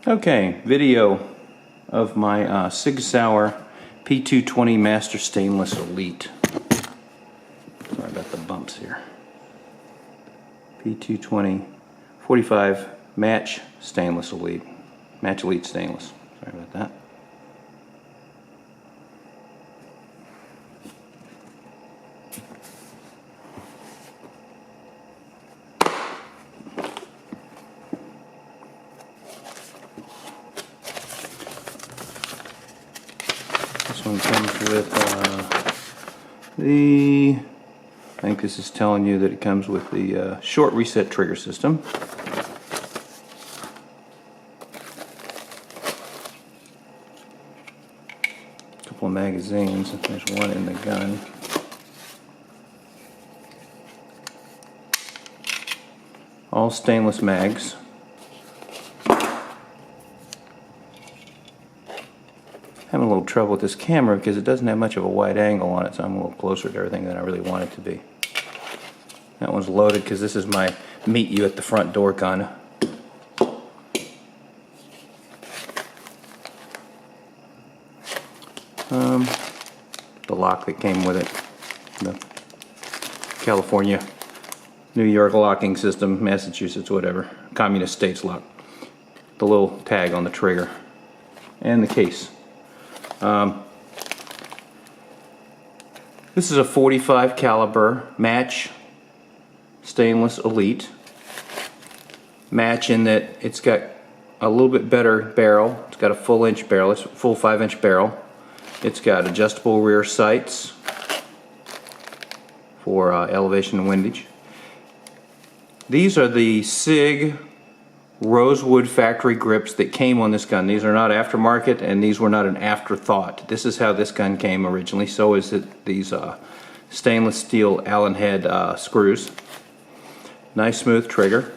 Okay, video of my Sig Sauer P220 Master Stainless Elite. Sorry about the bumps here. P220 45 Match Stainless Elite. Match Elite Stainless. Sorry about that. This one comes with I think this is telling you that it comes with the short reset trigger system. A couple of magazines, there's one in the gun. All stainless mags. Having a little trouble with this camera because it doesn't have much of a wide angle on it, so I'm a little closer to everything than I really want it to be. That one's loaded because this is my meet you at the front door gun. The lock that came with it, the California, New York locking system, Massachusetts, whatever, communist states lock. The little tag on the trigger and the case. This is a 45 caliber match stainless Elite. Match in that it's got a little bit better barrel. It's got a full inch barrel. It's a full 5-inch barrel. It's got adjustable rear sights for elevation and windage. These are the Sig Rosewood factory grips that came on this gun. These are not aftermarket, and these were not an afterthought. This is how this gun came originally. So is it these stainless steel Allen head screws. Nice smooth trigger.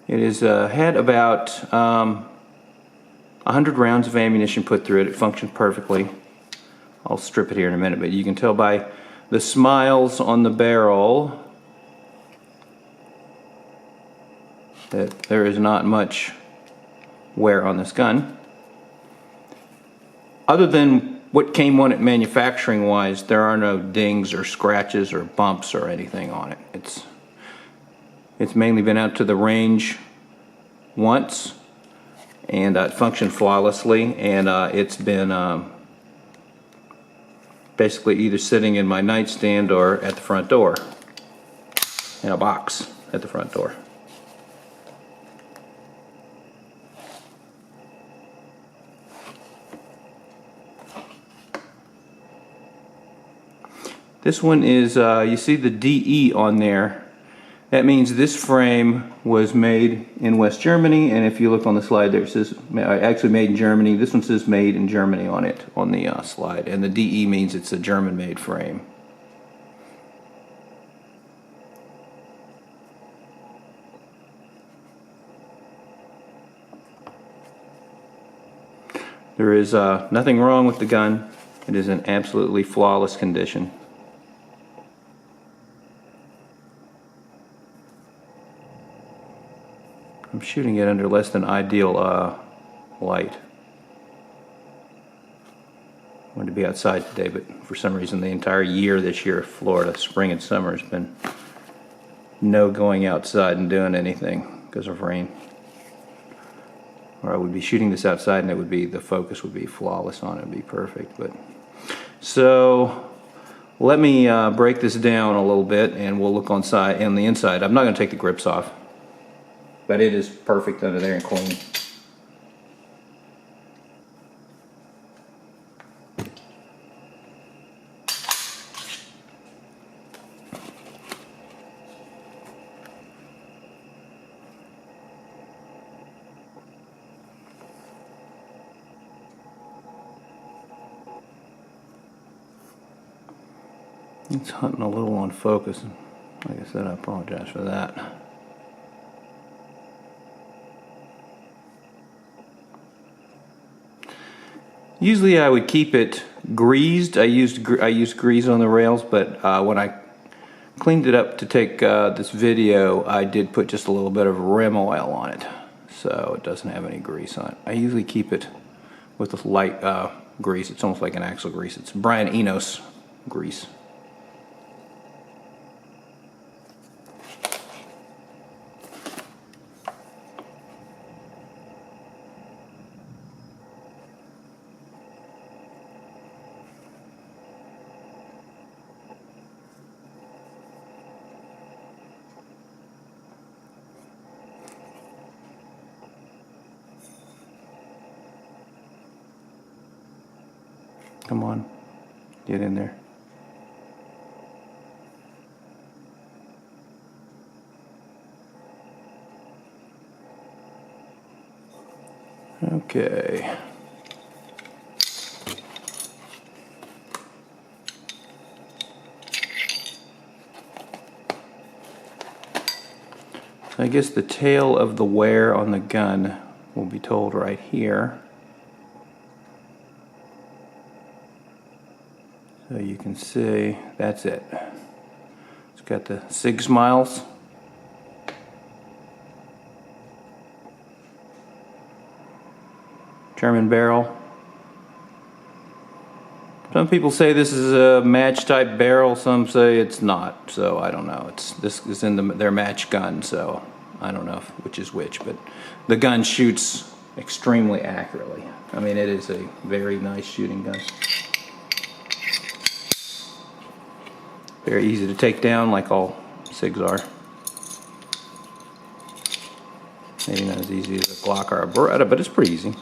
It is had about 100 rounds of ammunition put through it. It functioned perfectly. I'll strip it here in a minute, but you can tell by the smiles on the barrel that there is not much wear on this gun. Other than what came on it manufacturing wise, there are no dings or scratches or bumps or anything on it. It's mainly been out to the range once, and it functioned flawlessly, and it's been basically either sitting in my nightstand or at the front door in a box at the front door. This one is, you see the DE on there. That means this frame was made in West Germany, and if you look on the slide there, it says actually made in Germany. This one says made in Germany on it, on the slide, and the DE means it's a German-made frame. There is nothing wrong with the gun. It is in absolutely flawless condition. I'm shooting it under less than ideal light. I wanted to be outside today, but for some reason the entire year this year, Florida, spring and summer, has been no going outside and doing anything because of rain. Or I would be shooting this outside and it would be, the focus would be flawless on it, it'd be perfect. But so let me break this down a little bit and we'll look on the inside. I'm not going to take the grips off, but it is perfect under there and clean. It's hunting a little on focus. Like I said, I apologize for that. Usually I would keep it greased. I used grease on the rails, but when I cleaned it up to take this video, I did put just a little bit of rim oil on it, so it doesn't have any grease on it. I usually keep it with a light grease. It's almost like an axle grease. It's Brian Enos grease. Come on, get in there. Okay. So I guess the tail of the wear on the gun will be told right here. So you can see, that's it. It's got the Sig Smiles. German barrel. Some people say this is a match type barrel, some say it's not, so I don't know. This is in their match gun, so I don't know which is which, but the gun shoots extremely accurately. I mean, it is a very nice shooting gun. Very easy to take down, like all SIGs are. Maybe not as easy as a Glock or a Beretta, but it's pretty easy.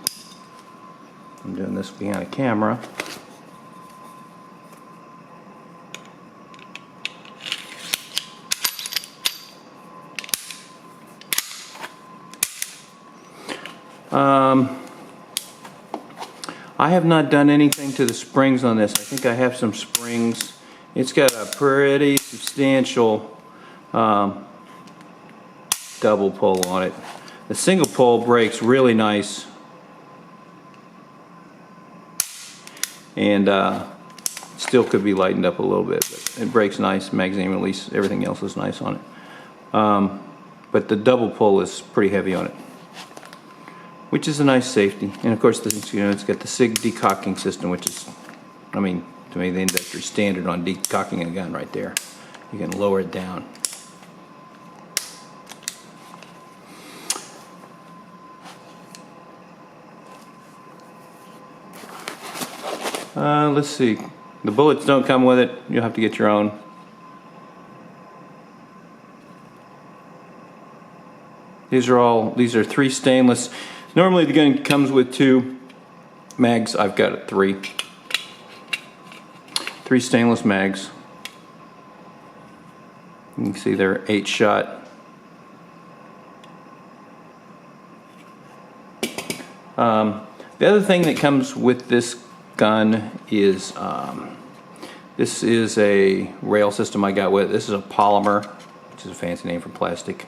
I'm doing this behind a camera. I have not done anything to the springs on this. I think I have some springs. It's got a pretty substantial double pull on it. The single pull breaks really nice, and still could be lightened up a little bit, but it breaks nice. Magazine release, everything else is nice on it. But the double pull is pretty heavy on it, which is a nice safety. And of course, it's got the SIG decocking system, which is, I mean, to me, the industry standard on decocking a gun right there. You can lower it down. Let's see. The bullets don't come with it. You'll have to get your own. These are 3 stainless. Normally the gun comes with 2 mags. I've got 3. 3 stainless mags. You can see they're 8-shot. The other thing that comes with this gun is this is a rail system I got with it. This is a polymer, which is a fancy name for plastic.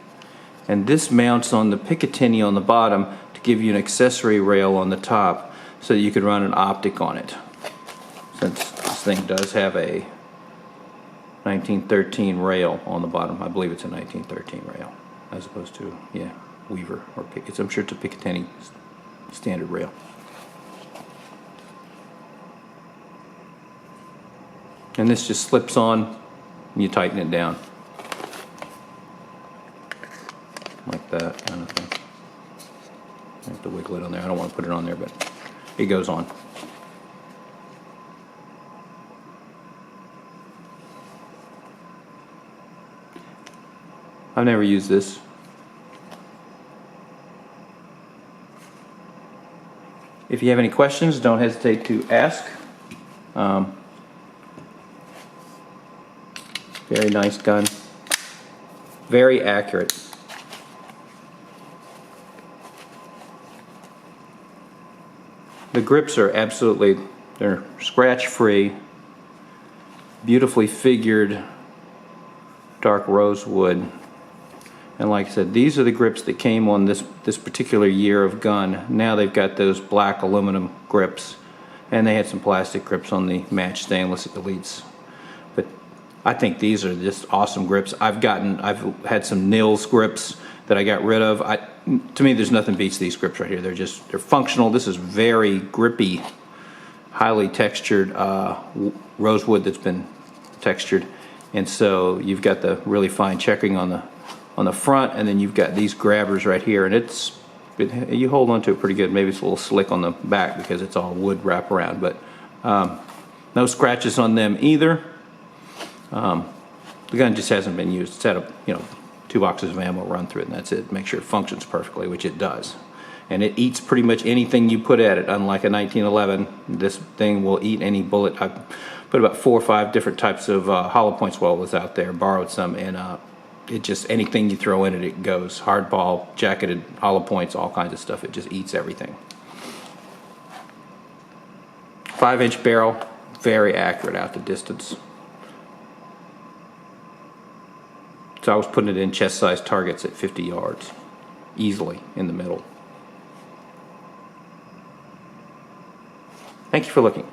And this mounts on the Picatinny on the bottom to give you an accessory rail on the top so that you could run an optic on it. Since this thing does have a 1913 rail on the bottom. I believe it's a 1913 rail as opposed to, yeah, Weaver or I'm sure it's a Picatinny standard rail. And this just slips on and you tighten it down. Like that kind of thing. I have to wiggle it on there. I don't want to put it on there, but it goes on. I've never used this. If you have any questions, don't hesitate to ask. Very nice gun. Very accurate. The grips are absolutely, they're scratch free, beautifully figured dark rosewood. And like I said, these are the grips that came on this particular year of gun. Now they've got those black aluminum grips And they had some plastic grips on the matched stainless elites. But I think these are just awesome grips. I've had some Nils grips that I got rid of. To me, there's nothing beats these grips right here. They're functional. This is very grippy, highly textured rosewood that's been textured. And so you've got the really fine checkering on the front, and then you've got these grabbers right here, and you hold on to it pretty good. Maybe it's a little slick on the back because it's all wood wraparound, but no scratches on them either. The gun just hasn't been used. It's had 2 boxes of ammo run through it, and that's it. Make sure it functions perfectly, which it does. And it eats pretty much anything you put at it. Unlike a 1911, this thing will eat any bullet. I put about 4 or 5 different types of hollow point swallows out there, borrowed some, and it just, anything you throw in it, it goes. Hardball, jacketed, hollow points, all kinds of stuff. It just eats everything. 5-inch barrel, very accurate out the distance. So I was putting it in chest-sized targets at 50 yards, easily in the middle. Thank you for looking.